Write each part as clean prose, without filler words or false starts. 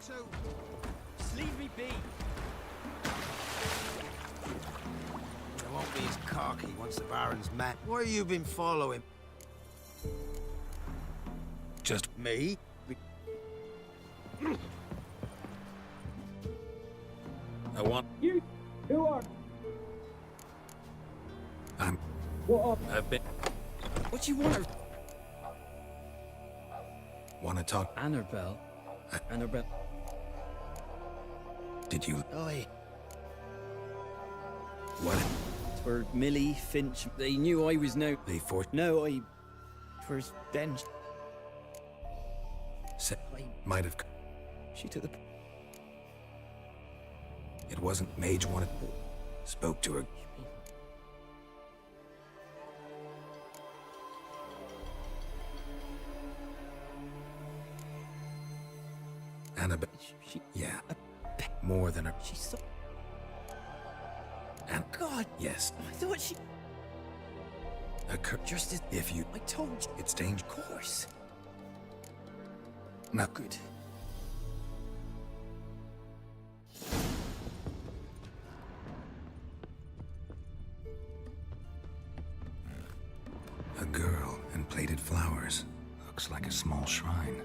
to? Just leave me be. It won't be as cocky once the Baron's met. Where you been following? Just Me? I want. You, who are? I've been. What do you want her? Want to talk? Annabelle. Annabelle. Did you? Oi. What? For Millie, Finch. They knew I was no. They forced. No, I. For then. Might have. She took the. It wasn't Mage wanted. Spoke to her. Annabelle. She. Yeah. More than a. She's so. And God. yes. I thought she. Just as. If you. I told you. It's dangerous. Of course. Not Good. A girl and plated flowers. Looks like a small shrine.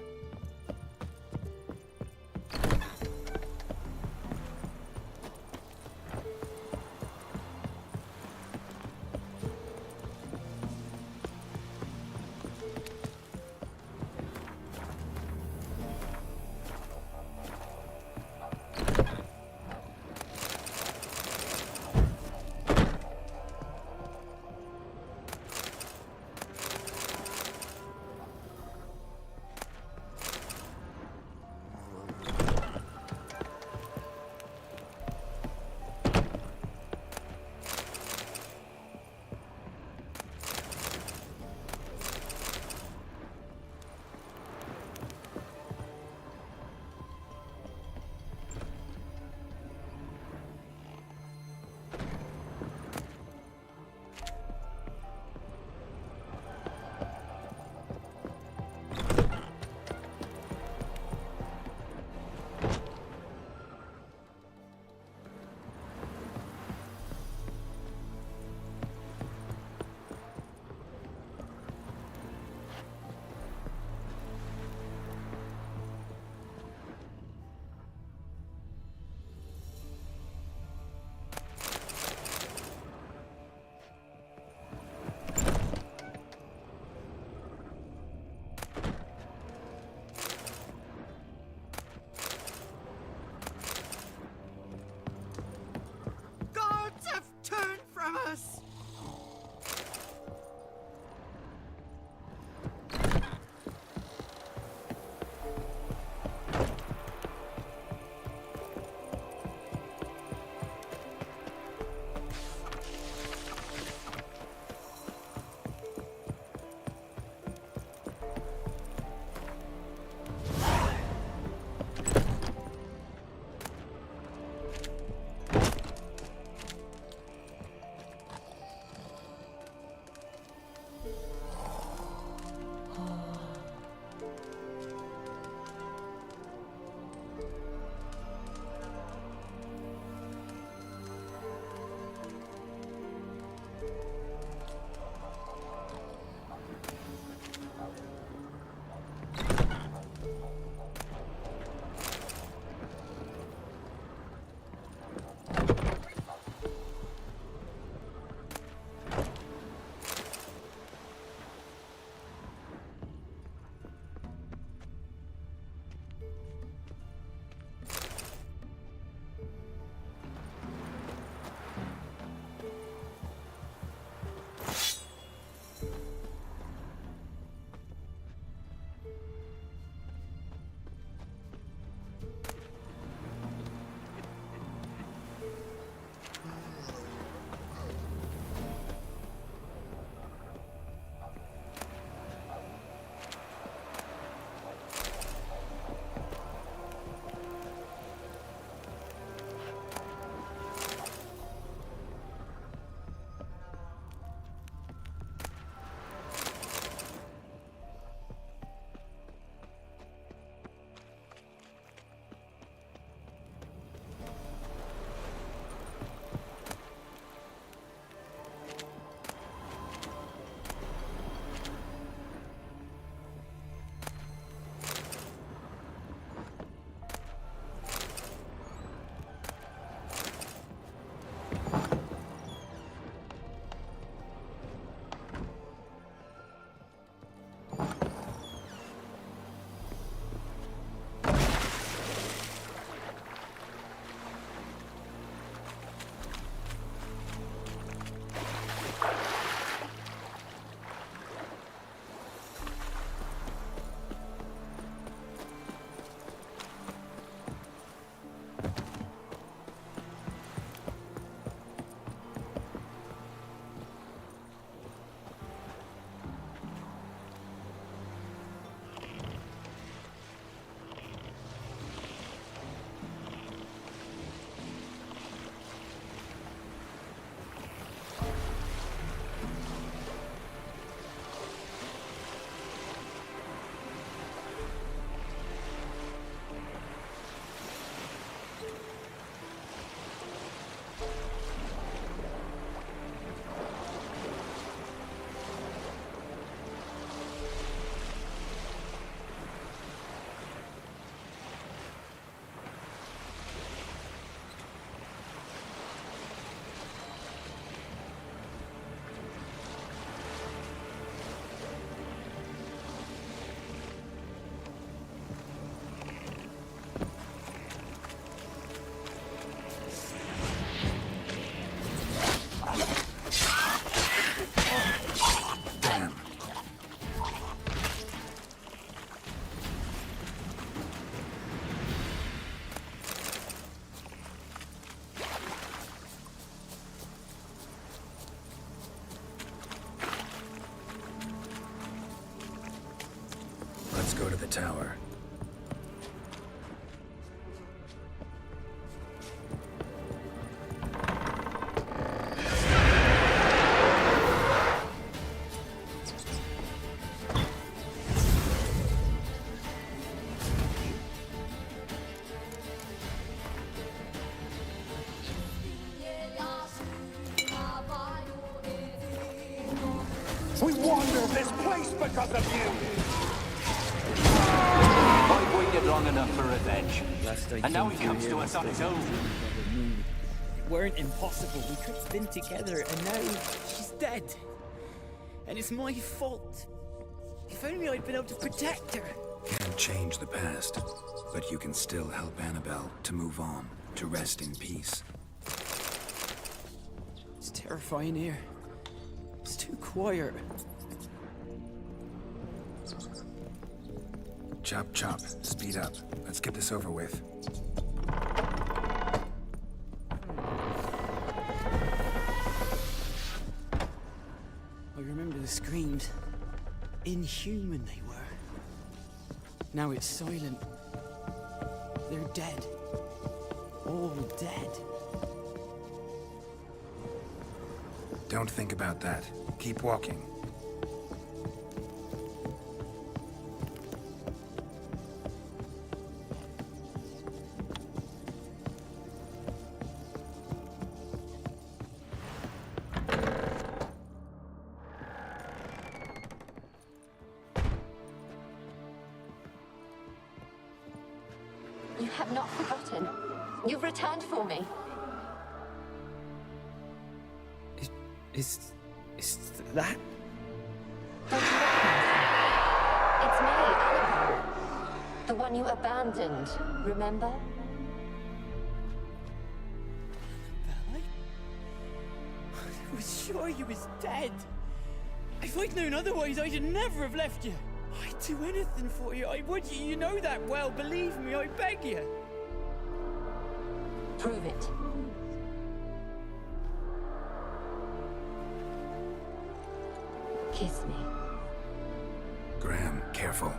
Gods have turned from us! Let's go to the tower. We wander this place because of you! I've waited long enough for revenge. Last I And now came he comes through to here, us on his I own. It weren't impossible. We could have been together, and now she's dead. And it's my fault. If only I'd been able to protect her. Can't change the past, but you can still help Annabelle to move on, to rest in peace. It's terrifying here. It's too quiet. Chop, chop. Speed up. Let's get this over with. I remember the screams. Inhuman they were. Now it's silent. They're dead. All dead. Don't think about that. Keep walking. You have not forgotten. You've returned for me. Is that? Don't you recognize me? It's me, Annabelle. The one you abandoned, remember? I was sure you was dead. If I'd known otherwise, I'd never have left you. I'd do anything for you. I would. You know that well. Believe me, I beg you. Prove it. Kiss me. Graham, careful.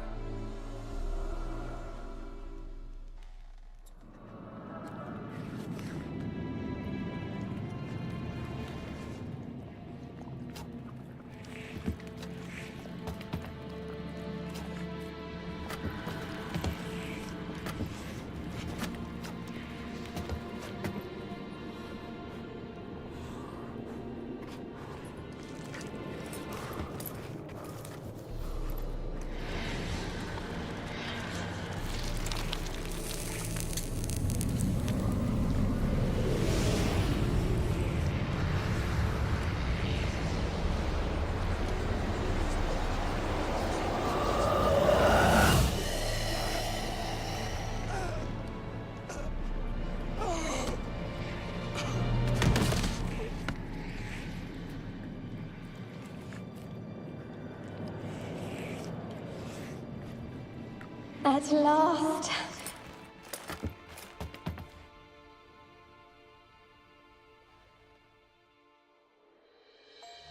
At last.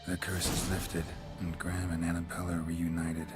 The curse is lifted, and Graham and Annabelle are reunited.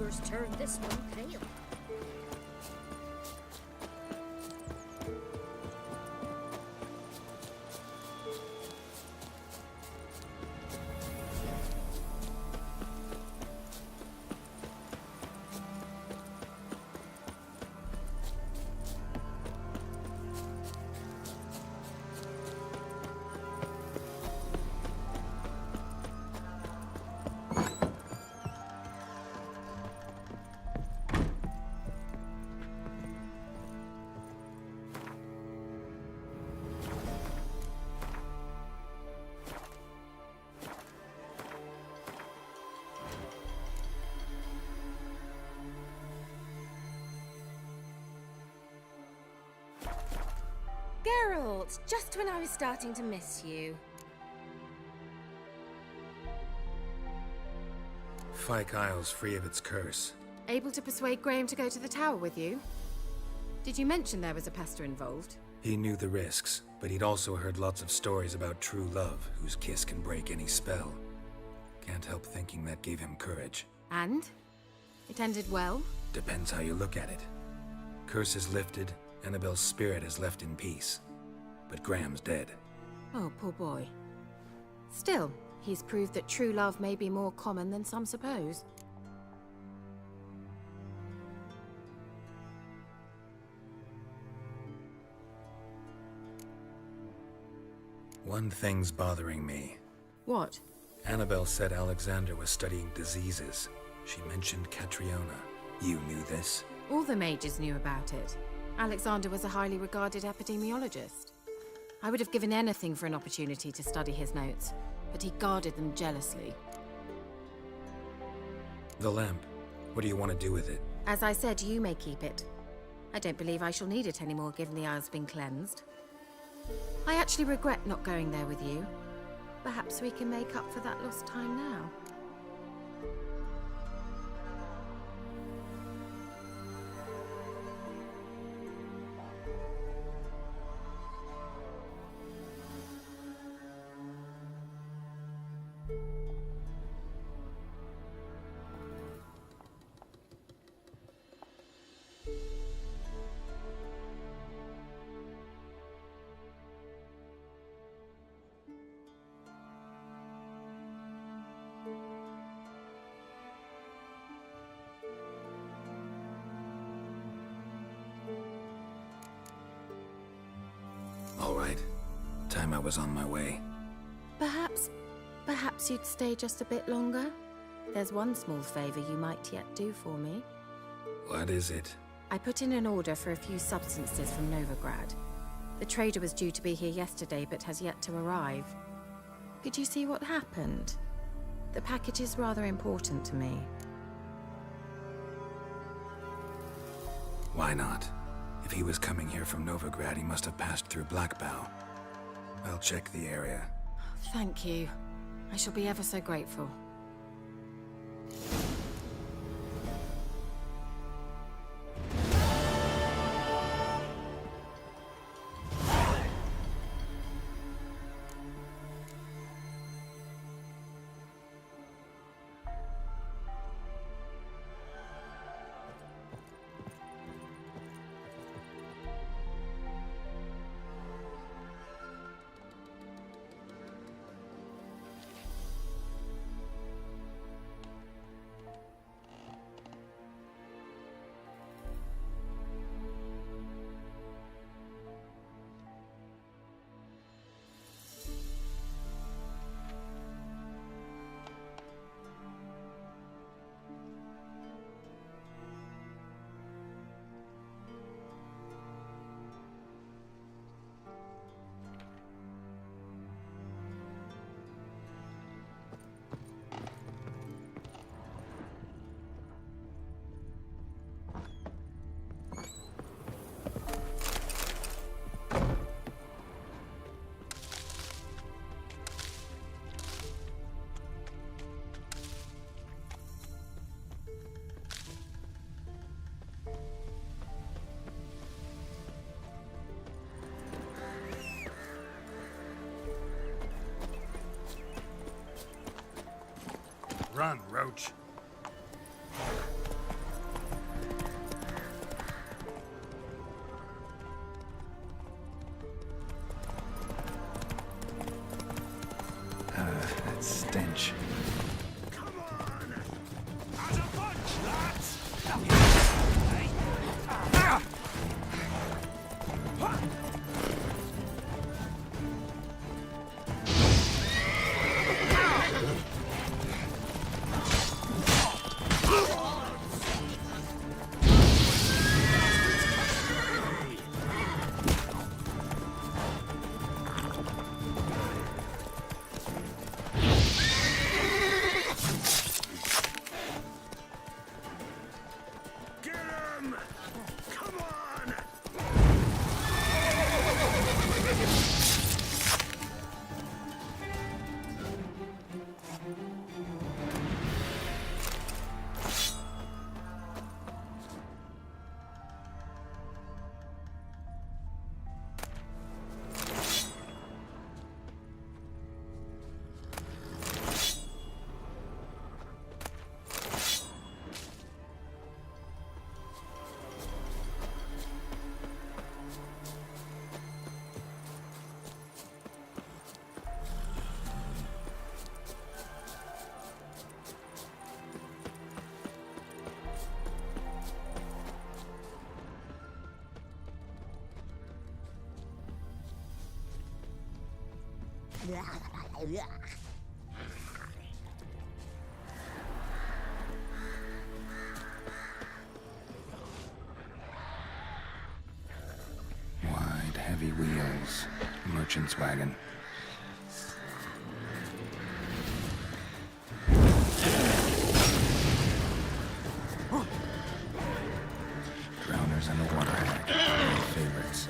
ogres turn this one pale. Geralt, just when I was starting to miss you. Fyke Isle's free of its curse. Able to persuade Graham to go to the tower with you? Did you mention there was a pester involved? He knew the risks, but he'd also heard lots of stories about true love, whose kiss can break any spell. Can't help thinking that gave him courage. And? It ended well? Depends how you look at it. Curse is lifted, Annabelle's spirit is left in peace. But Graham's dead. Oh, poor boy. Still, he's proved that true love may be more common than some suppose. One thing's bothering me. What? Annabelle said Alexander was studying diseases. She mentioned Catriona. You knew this? All the mages knew about it. Alexander was a highly regarded epidemiologist. I would have given anything for an opportunity to study his notes, but he guarded them jealously. The lamp. What do you want to do with it? As I said, you may keep it. I don't believe I shall need it anymore, given the Isle's been cleansed. I actually regret not going there with you. Perhaps we can make up for that lost time now. All right. Time I was on my way. Perhaps you'd stay just a bit longer? There's one small favor you might yet do for me. What is it? I put in an order for a few substances from Novigrad. The trader was due to be here yesterday, but has yet to arrive. Could you see what happened? The package is rather important to me. Why not? If he was coming here from Novigrad, he must have passed through Blackbough. I'll check the area. Thank you. I shall be ever so grateful. Run, Roach. stench. Come on! As a bunch, lads! Get him! Come on! Wide, heavy wheels. Merchant's wagon. Drowners and the water hag. My favorites.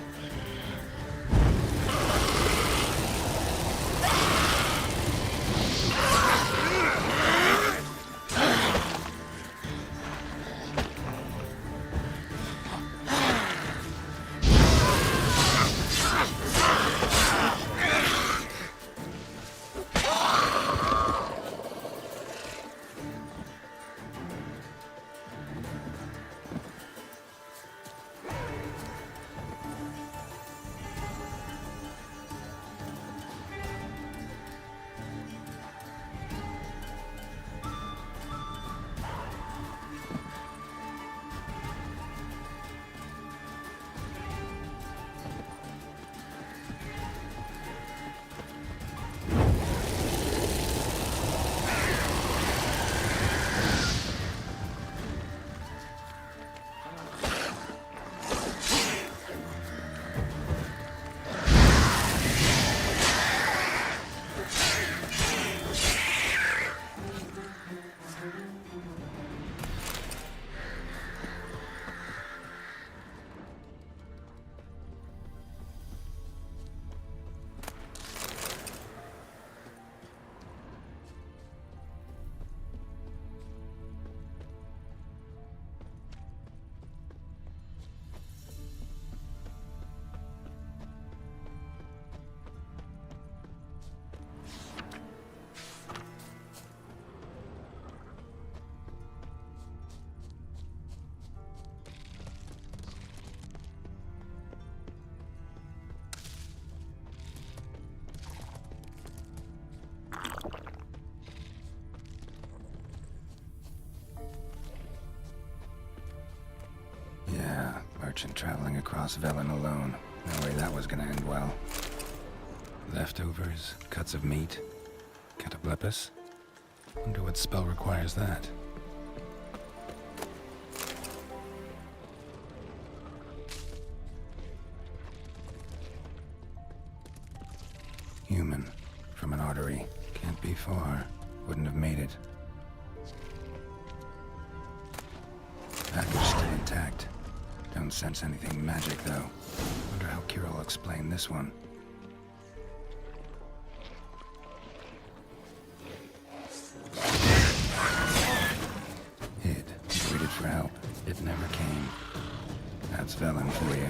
Merchant traveling across Velen alone. No way that was gonna end well. Leftovers, cuts of meat, cataplepis. Wonder what spell requires that. Human, from an artery. Can't be far. Wouldn't have made it. Package still intact. Don't sense anything magic, though. Wonder how Kira will explain this one. Hid. Waited for help. It never came. That's Velen for you.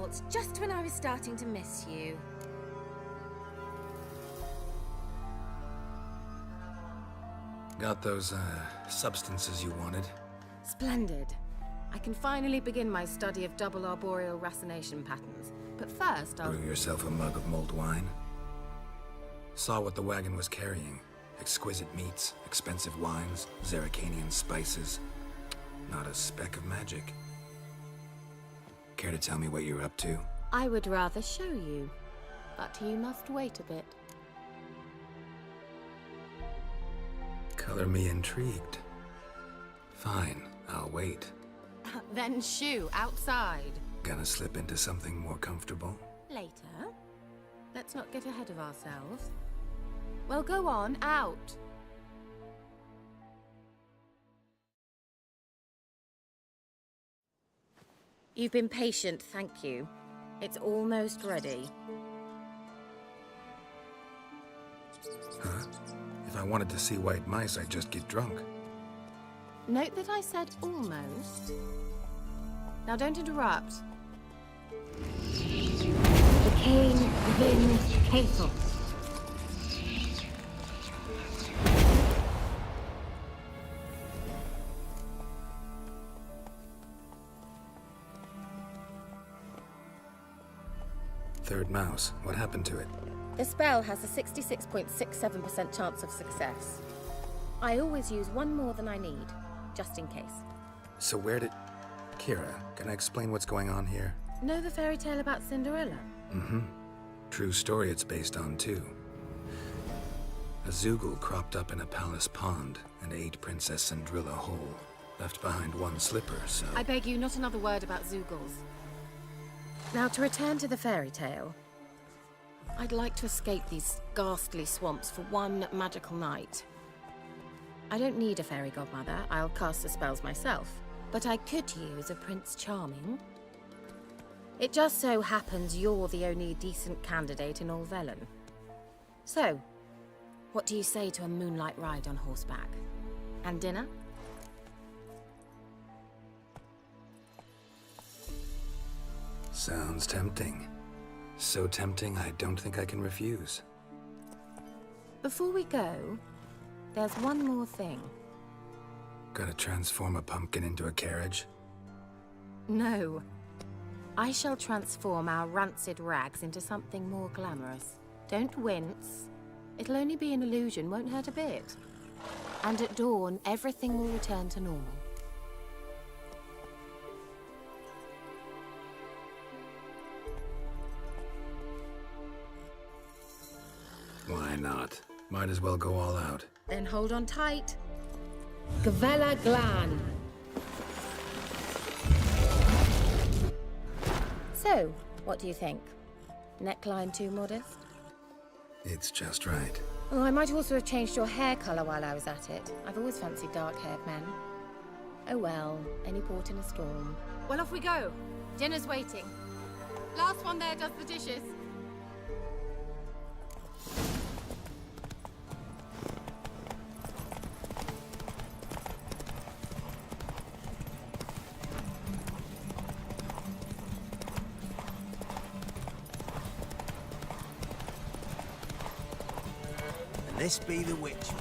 out just when I was starting to miss you. Got those, substances you wanted? Splendid. I can finally begin my study of double arboreal racination patterns. But first, I'll... Brew yourself a mug of mulled wine? Saw what the wagon was carrying. Exquisite meats, expensive wines, Zerrikanian spices. Not a speck of magic. Care to tell me what you're up to? I would rather show you, but you must wait a bit. Color me intrigued. Fine, I'll wait. Then shoo, outside. Gonna slip into something more comfortable? Later. Let's not get ahead of ourselves. Well, go on, out. You've been patient, thank you. It's almost ready. Huh? If I wanted to see white mice, I'd just get drunk. Note that I said almost. Now don't interrupt. The Cain Vin Cathel. Third mouse. What happened to it? The spell has a 66.67% chance of success. I always use one more than I need, just in case. So where did... Kira, can I explain what's going on here? Know the fairy tale about Cinderella? Mm-hmm. True story it's based on, too. A Zoogle cropped up in a palace pond and ate Princess Cindrilla whole. Left behind one slipper, so... I beg you, not another word about Zoogles. Now, to return to the fairy tale, I'd like to escape these ghastly swamps for one magical night. I don't need a fairy godmother, I'll cast the spells myself. But I could use a Prince Charming. It just so happens you're the only decent candidate in all Velen. So, what do you say to a moonlight ride on horseback? And dinner? Sounds tempting. So tempting, I don't think I can refuse. Before we go, there's one more thing. Gotta transform a pumpkin into a carriage? No. I shall transform our rancid rags into something more glamorous. Don't wince. It'll only be an illusion, won't hurt a bit. And at dawn, everything will return to normal. Why not? Might as well go all out. Then hold on tight. Gavella Glan. So, what do you think? Neckline too modest? It's just right. Oh, I might also have changed your hair colour while I was at it. I've always fancied dark-haired men. Oh well, any port in a storm. Well, off we go. Dinner's waiting. Last one there does the dishes. And this be the Witchman.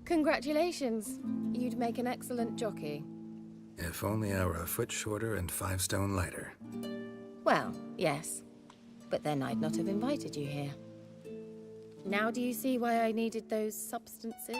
Congratulations. You'd make an excellent jockey. If only I were a foot shorter and 5 stone lighter. Well, yes. But then I'd not have invited you here. Now do you see why I needed those substances?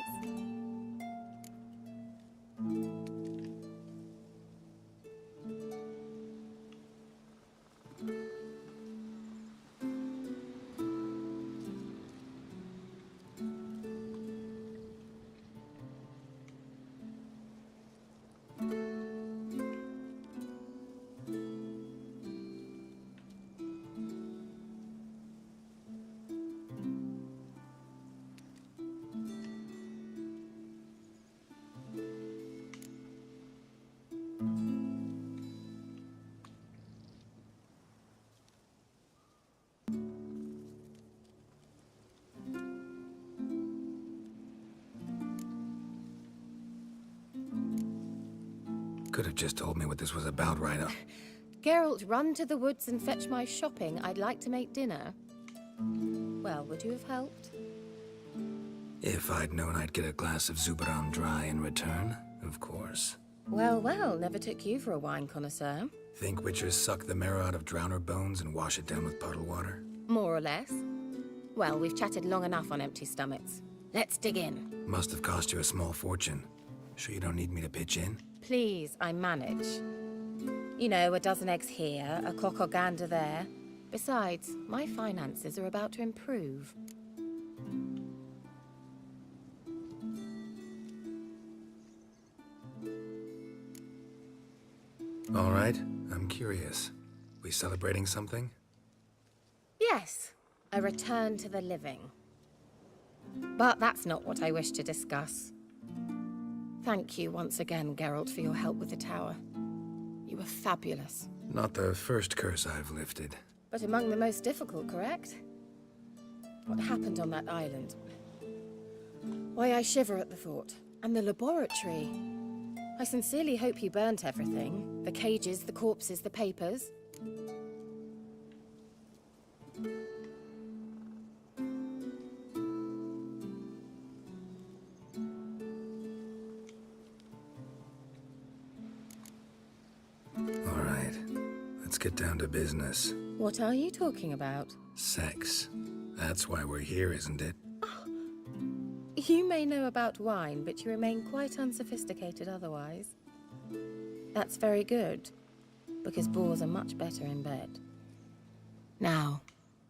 Could have just told me what this was about right up. Geralt, run to the woods and fetch my shopping. I'd like to make dinner. Well, would you have helped? If I'd known I'd get a glass of Zubaram dry in return, of course. Well, well, never took you for a wine connoisseur. Think witchers suck the marrow out of drowner bones and wash it down with puddle water? More or less. Well, we've chatted long enough on empty stomachs. Let's dig in. Must have cost you a small fortune. Sure you don't need me to pitch in? Please, I manage. You know, a dozen eggs here, a cock or gander there. Besides, my finances are about to improve. All right, I'm curious. We celebrating something? Yes, a return to the living. But that's not what I wish to discuss. Thank you once again, Geralt, for your help with the tower. You were fabulous. Not the first curse I've lifted. But among the most difficult, correct? What happened on that island? Why, I shiver at the thought. And the laboratory. I sincerely hope you burnt everything. The cages, the corpses, the papers. All right, let's get down to business. What are you talking about? Sex. That's why we're here, isn't it? You may know about wine, but you remain quite unsophisticated otherwise. That's very good, because boars are much better in bed. Now,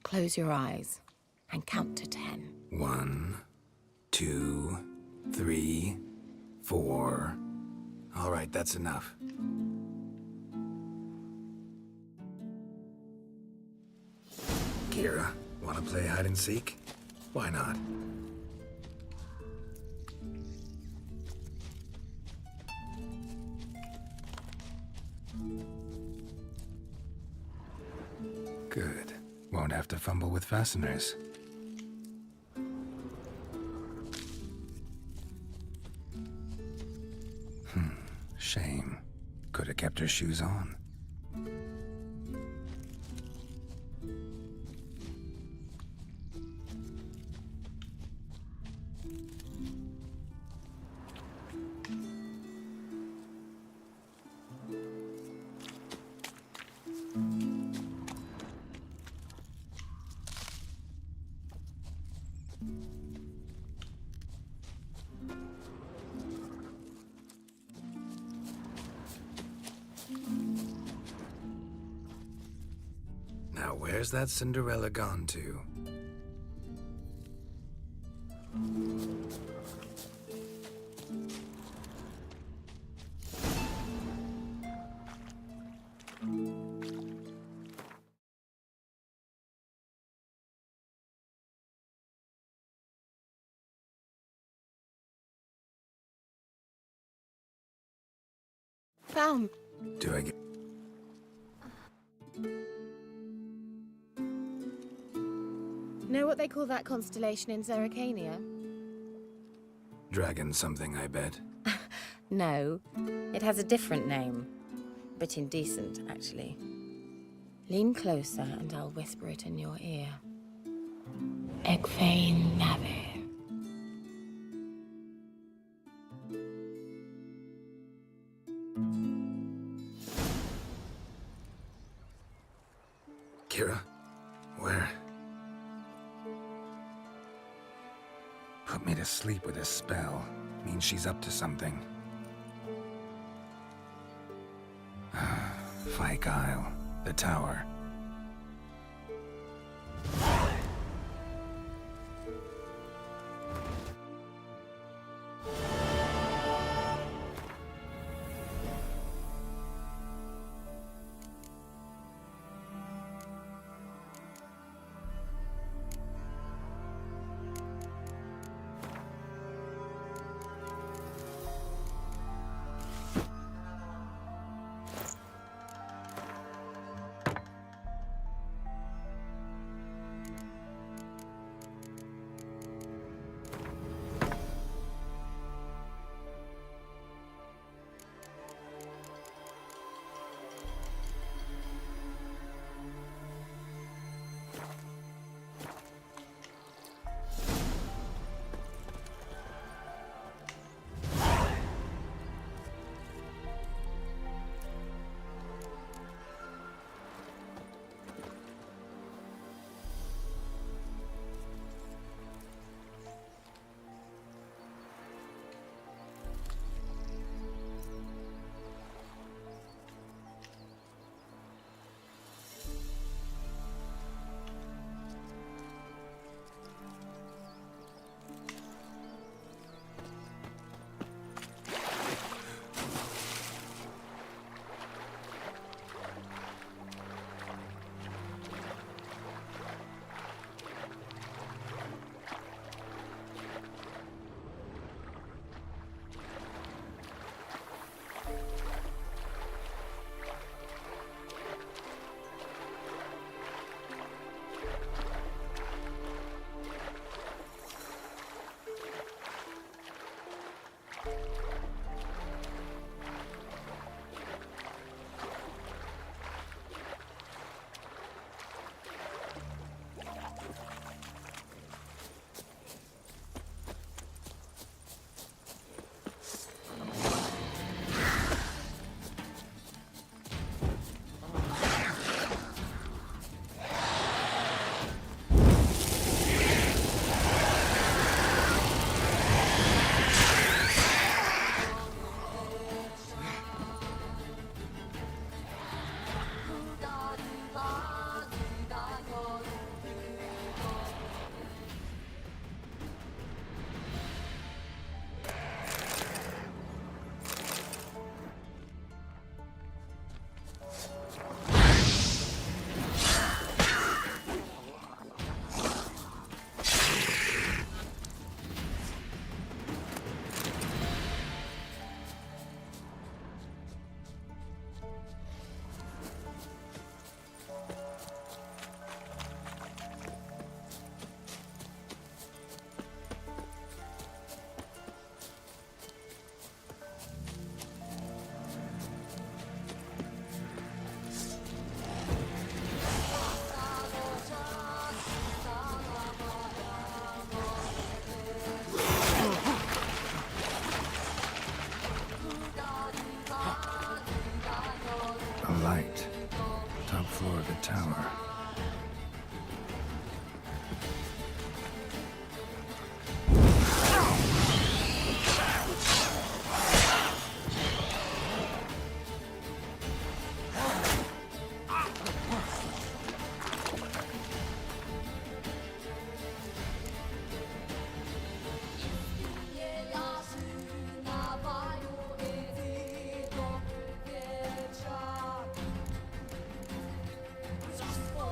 close your eyes and count to 10. 1, 2, 3, 4. All right, that's enough. Kira, wanna play hide and seek? Why not? Good. Won't have to fumble with fasteners. Shame. Could have kept her shoes on. Now, where's that Cinderella gone to? Found. Do I get... Know what they call that constellation in Zerrikania? Dragon something, I bet. No, it has a different name. But indecent, actually. Lean closer and I'll whisper it in your ear. Egfain Nave. Kira, asleep with a spell means she's up to something. Fyke Isle, the tower. Floor of the tower. Just for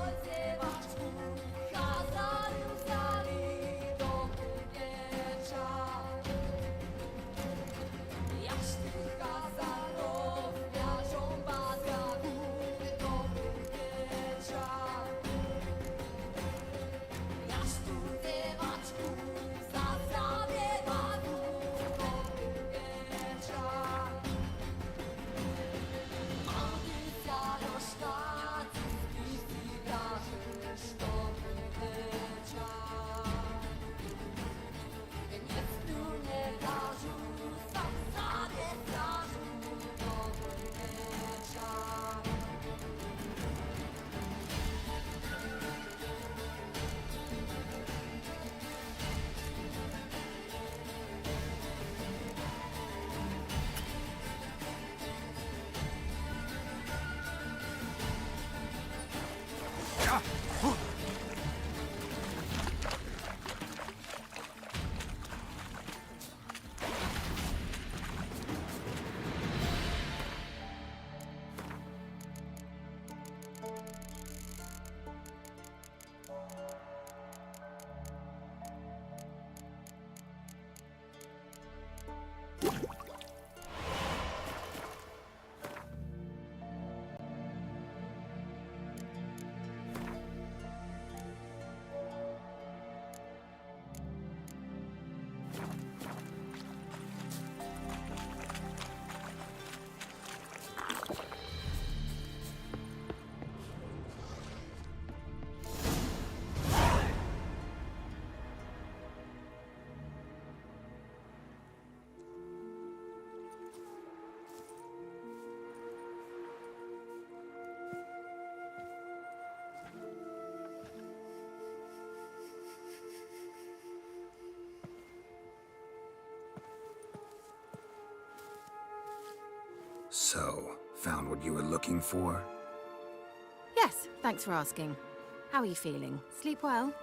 So, found what you were looking for? Yes, thanks for asking. How are you feeling? Sleep well?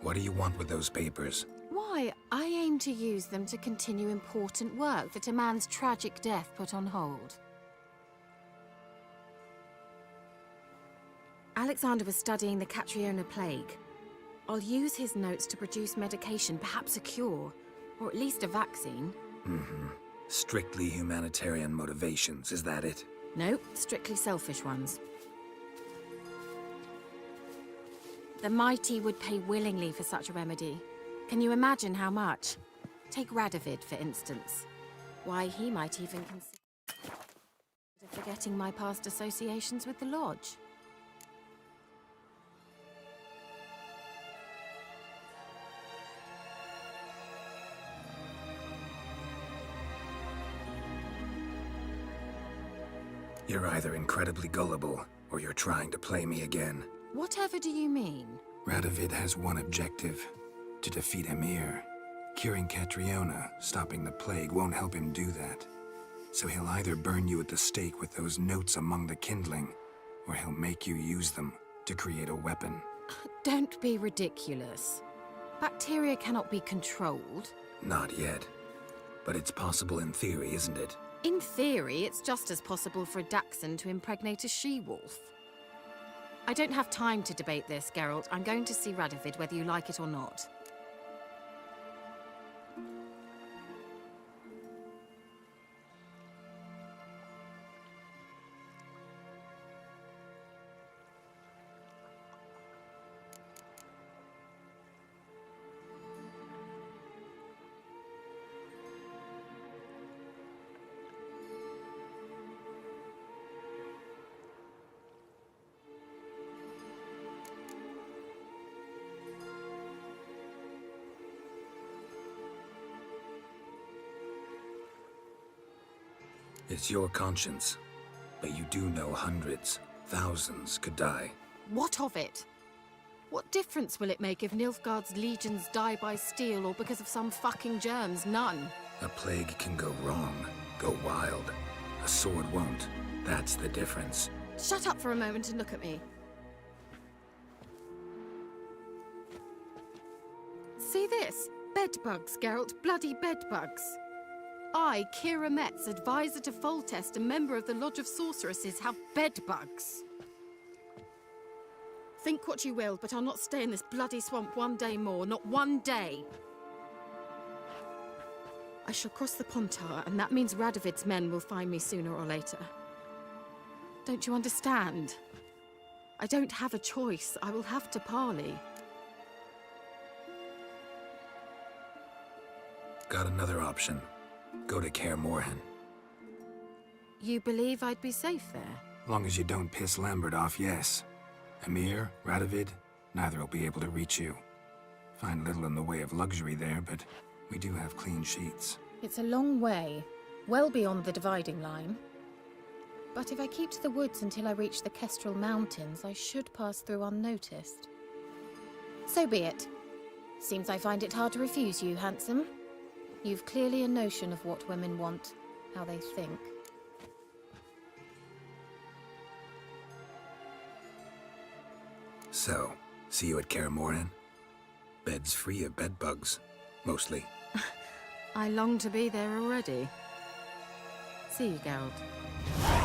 What do you want with those papers? Why, I aim to use them to continue important work that a man's tragic death put on hold. Alexander was studying the Catriona plague. I'll use his notes to produce medication, perhaps a cure, or at least a vaccine. Strictly humanitarian motivations, is that it? No, strictly selfish ones. The mighty would pay willingly for such a remedy. Can you imagine how much? Take Radovid, for instance. Why, he might even consider forgetting my past associations with the Lodge. You're either incredibly gullible, or you're trying to play me again. Whatever do you mean? Radovid has one objective: to defeat Emhyr. Curing Catriona, stopping the plague, won't help him do that. So he'll either burn you at the stake with those notes among the kindling, or he'll make you use them to create a weapon. Don't be ridiculous. Bacteria cannot be controlled. Not yet. But it's possible in theory, isn't it? In theory, it's just as possible for a Dachshund to impregnate a she-wolf. I don't have time to debate this, Geralt. I'm going to see Radovid whether you like it or not. It's your conscience. But you do know hundreds, thousands could die. What of it? What difference will it make if Nilfgaard's legions die by steel or because of some fucking germs? None. A plague can go wrong, go wild. A sword won't. That's the difference. Shut up for a moment and look at me. See this? Bedbugs, Geralt. Bloody bedbugs. I, Kira Metz, advisor to Foltest and member of the Lodge of Sorceresses, have bedbugs. Think what you will, but I'll not stay in this bloody swamp one day more. Not one day. I shall cross the Pontar, and that means Radovid's men will find me sooner or later. Don't you understand? I don't have a choice. I will have to parley. Got another option. Go to Kaer Morhen. You believe I'd be safe there? Long as you don't piss Lambert off, yes. Emhyr, Radovid, neither will be able to reach you. Find little in the way of luxury there, but we do have clean sheets. It's a long way, well beyond the dividing line. But if I keep to the woods until I reach the Kestrel Mountains, I should pass through unnoticed. So be it. Seems I find it hard to refuse you, handsome. You've clearly a notion of what women want, how they think. So, see you at Kaer Morhen? Bed's free of bedbugs, mostly. I long to be there already. See you, Geralt.